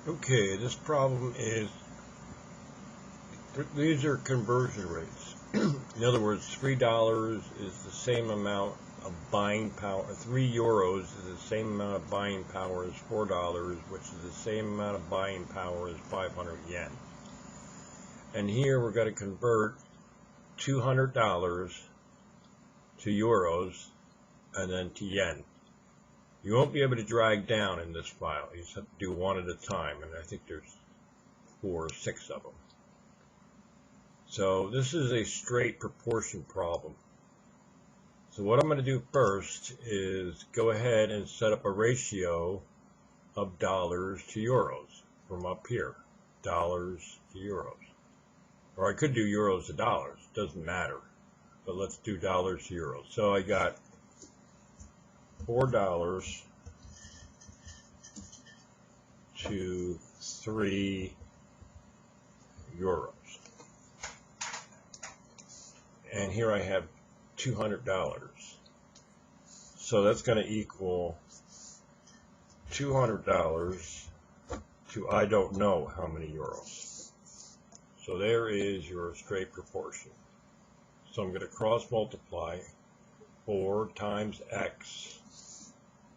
Okay, this problem is, these are conversion rates. In other words, $3 is the same amount of buying power, €3 is the same amount of buying power as $4, which is the same amount of buying power as 500 yen. And here we're going to convert $200 to euros and then to yen. You won't be able to drag down in this file. You just have to do one at a time, and I think there's 4 or 6 of them. So this is a straight proportion problem. So what I'm going to do first is go ahead and set up a ratio of dollars to euros from up here. Dollars to euros. Or I could do euros to dollars. Doesn't matter. But let's do dollars to euros. So I got $4 to 3 euros. And here I have $200. So that's going to equal $200 to I don't know how many euros. So there is your straight proportion. So I'm going to cross multiply. 4 times x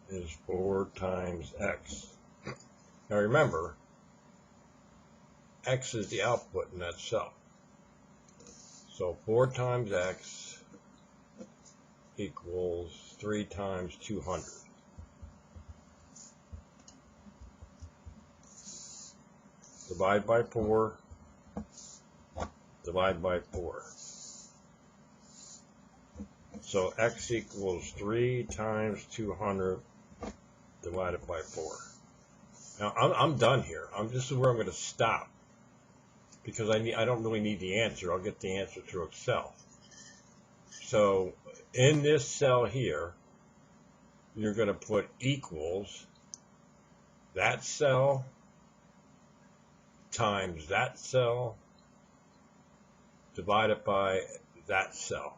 is 4 times x. Now remember, x is the output in that cell. So 4 times x equals 3 times 200. Divide by 4, divide by 4. So x equals 3 times 200 divided by 4. Now I'm done here. This is where I'm going to stop, because I don't really need the answer. I'll get the answer through Excel. So in this cell here, you're going to put equals that cell times that cell divided by that cell.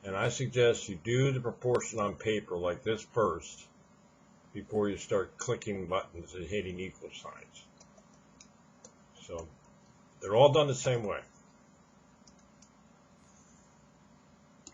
And I suggest you do the proportion on paper like this first before you start clicking buttons and hitting equal signs. So they're all done the same way.